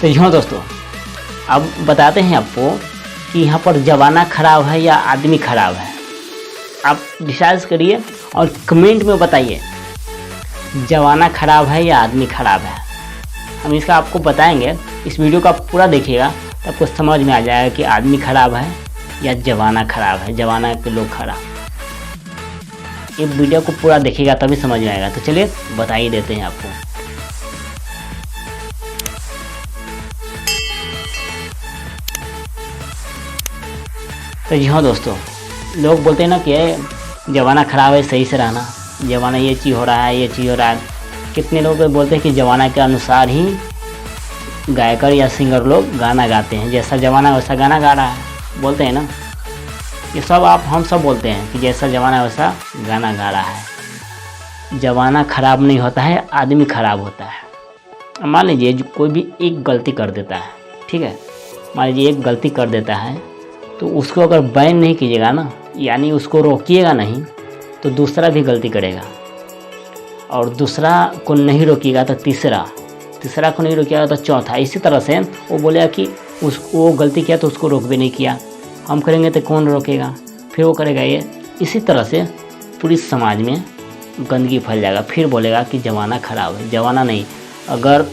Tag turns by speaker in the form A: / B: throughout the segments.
A: तो यूँ दोस्तों, अब बताते हैं आपको कि यहाँ पर ज़माना ख़राब है या आदमी ख़राब है। आप डिसाइड करिए और कमेंट में बताइए, ज़माना ख़राब है या आदमी ख़राब है। हम इसका आपको बताएंगे। इस वीडियो को आप पूरा देखिएगा तो आपको समझ में आ जाएगा कि आदमी ख़राब है या ज़माना ख़राब है, ज़माना के लोग ख़राब। ये वीडियो को पूरा देखिएगा तभी समझ में आएगा। तो चलिए बता ही देते हैं आपको। तो जी हाँ दोस्तों, लोग बोलते हैं ना कि ज़माना ख़राब है, सही से रहना, ज़माना ये चीज़ हो रहा है, ये चीज़ हो रहा है। कितने लोग बोलते हैं कि ज़माना के अनुसार ही गायकर या सिंगर लोग गाना गाते हैं, जैसा ज़माना वैसा गाना गा रहा है, बोलते हैं ना। ये सब हम सब बोलते हैं कि जैसा ज़माना वैसा गाना गा रहा है। ज़माना ख़राब नहीं होता है, आदमी ख़राब होता है। मान लीजिए कोई भी एक गलती कर देता है, ठीक है, मान लीजिए एक गलती कर देता है, तो उसको अगर बैन नहीं कीजिएगा ना, यानी उसको रोकिएगा नहीं, तो दूसरा भी गलती करेगा, और दूसरा को नहीं रोकिएगा तो तीसरा को नहीं रोकिएगा तो चौथा। इसी तरह से वो बोलेगा कि वो गलती किया तो उसको रोक भी नहीं किया, हम करेंगे तो कौन रोकेगा, फिर वो करेगा ये। इसी तरह से पूरी समाज में गंदगी फैल जाएगा। फिर बोलेगा कि ज़माना ख़राब है। ज़माना नहीं, अगर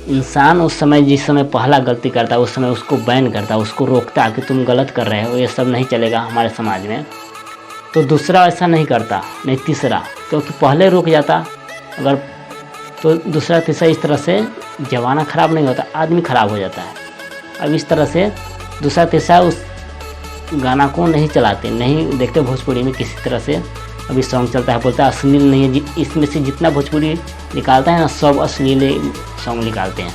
A: इंसान उस समय जिस समय पहला गलती करता है उस समय उसको बैन करता, उसको रोकता कि तुम गलत कर रहे हो, ये सब नहीं चलेगा हमारे समाज में, तो दूसरा ऐसा नहीं करता, नहीं तीसरा, क्योंकि पहले रुक जाता अगर, तो दूसरा तीसरा। इस तरह से ज़माना ख़राब नहीं होता, आदमी ख़राब हो जाता है। अब इस तरह से दूसरा तीसरा उस गाना को नहीं चलाते, नहीं देखते भोजपुरी में किसी तरह से। अभी सॉन्ग चलता है, बोलता है अश्लील नहीं है, इसमें से जितना भोजपुरी निकालता है ना, सब अश्लील सॉन्ग निकालते हैं।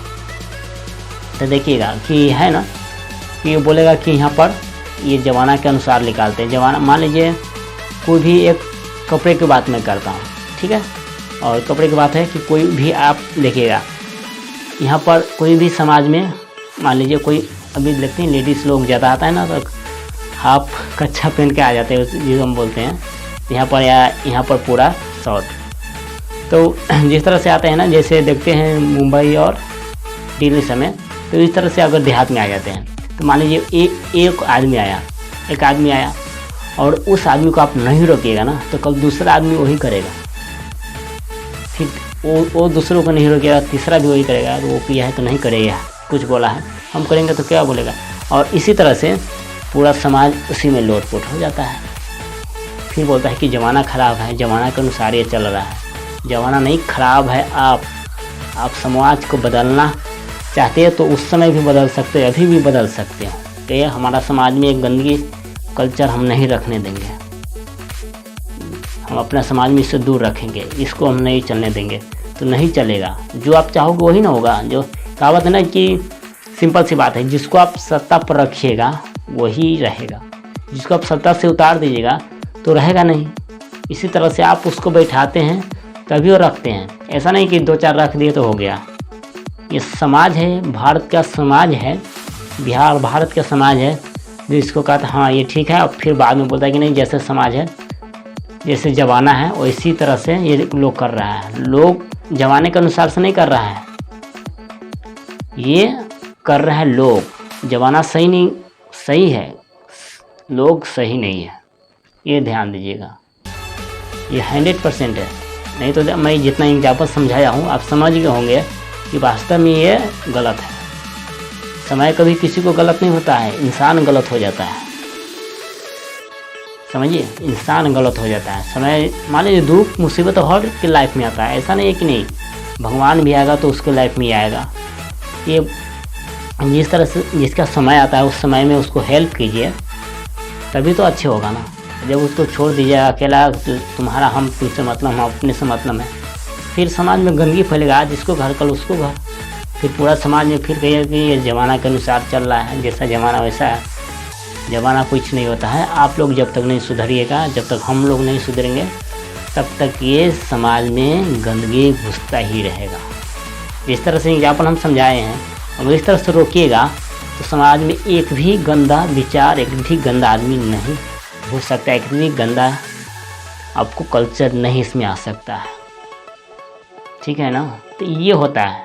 A: तो देखिएगा कि है ना, कि ये बोलेगा कि यहाँ पर ये ज़माना के अनुसार निकालते हैं। ज़माना, मान लीजिए कोई भी एक कपड़े की बात मैं करता हूँ, ठीक है, और कपड़े की बात है कि कोई भी आप देखिएगा, यहाँ पर कोई भी समाज में मान लीजिए कोई, अभी देखते हैं लेडीज़ लोग ज़्यादा आता है ना, तो हाफ कच्छा पहन के आ जाते हैं, जिसे हम बोलते हैं यहाँ पर, या यहाँ पर पूरा शॉर्ट। तो जिस तरह से आते हैं ना, जैसे देखते हैं मुंबई और दिल्ली समय, तो इस तरह से अगर देहात में आ जाते हैं, तो मान लीजिए एक आदमी आया और उस आदमी को आप नहीं रोकिएगा ना, तो कल दूसरा आदमी वही करेगा। फिर वो दूसरों को नहीं रोकेगा, तीसरा भी वही करेगा। तो वो किया है तो नहीं करेगा, कुछ बोला है, हम करेंगे तो क्या बोलेगा। और इसी तरह से पूरा समाज उसी में लोटपोट हो जाता है। फिर बोलता है कि ज़माना ख़राब है, ज़माना के अनुसार ये चल रहा है। ज़माना नहीं ख़राब है, आप समाज को बदलना चाहते हैं तो उस समय भी बदल सकते हैं, अभी भी बदल सकते हैं। तो ये हमारा समाज में एक गंदगी कल्चर हम नहीं रखने देंगे, हम अपना समाज में इससे दूर रखेंगे, इसको हम नहीं चलने देंगे। तो नहीं चलेगा, जो आप चाहोगे वही ना होगा। जो कहावत है ना कि सिंपल सी बात है, जिसको आप सत्ता पर रखिएगा वही रहेगा, जिसको आप सत्ता से उतार दीजिएगा तो रहेगा नहीं। इसी तरह से आप उसको बैठाते हैं तभी वो रखते हैं, ऐसा नहीं कि दो चार रख दिए तो हो गया। ये समाज है, भारत का समाज है, बिहार भारत का समाज है, जो इसको कहता हाँ ये ठीक है, और फिर बाद में बोलता है कि नहीं, जैसे समाज है, जैसे ज़माना है वैसी तरह से ये लोग कर रहा है। लोग ज़माने के अनुसार से नहीं कर रहा है, ये कर रहे हैं लोग। ज़माना सही नहीं, सही है, लोग सही नहीं है, ये ध्यान दीजिएगा। ये 100% है। नहीं तो मैं जितना एग्जाम्पल समझाया हूँ आप समझ गए होंगे कि वास्तव में ये गलत है। समय कभी किसी को गलत नहीं होता है, इंसान गलत हो जाता है। समझिए, इंसान गलत हो जाता है। समय, मान लीजिए दुख मुसीबत हर की लाइफ में आता है, ऐसा नहीं है कि नहीं, भगवान भी आएगा तो उसके लाइफ में ही आएगा। ये जिस तरह से जिसका समय आता है उस समय में उसको हेल्प कीजिए, तभी तो अच्छे होगा ना। जब उसको छोड़ दीजिएगा अकेला, तुम्हारा हम तुमसे मतलब, हम अपने से मतलब है, फिर समाज में गंदगी फैलेगा, जिसको घर कल उसको घर, फिर पूरा समाज में फिर कहिए कि ये ज़माना के अनुसार चल रहा है, जैसा ज़माना वैसा है। ज़माना कुछ नहीं होता है। आप लोग जब तक नहीं सुधरिएगा, जब तक हम लोग नहीं सुधरेंगे, तब तक ये समाज में गंदगी घुसता ही रहेगा। जिस तरह से एग्जाम्पल हम समझाए हैं, अगर इस तरह से रोकिएगा तो समाज में एक भी गंदा विचार, एक भी गंदा आदमी नहीं हो सकता, एक भी गंदा आपको कल्चर नहीं इसमें आ सकता है। ठीक है ना, तो ये होता है।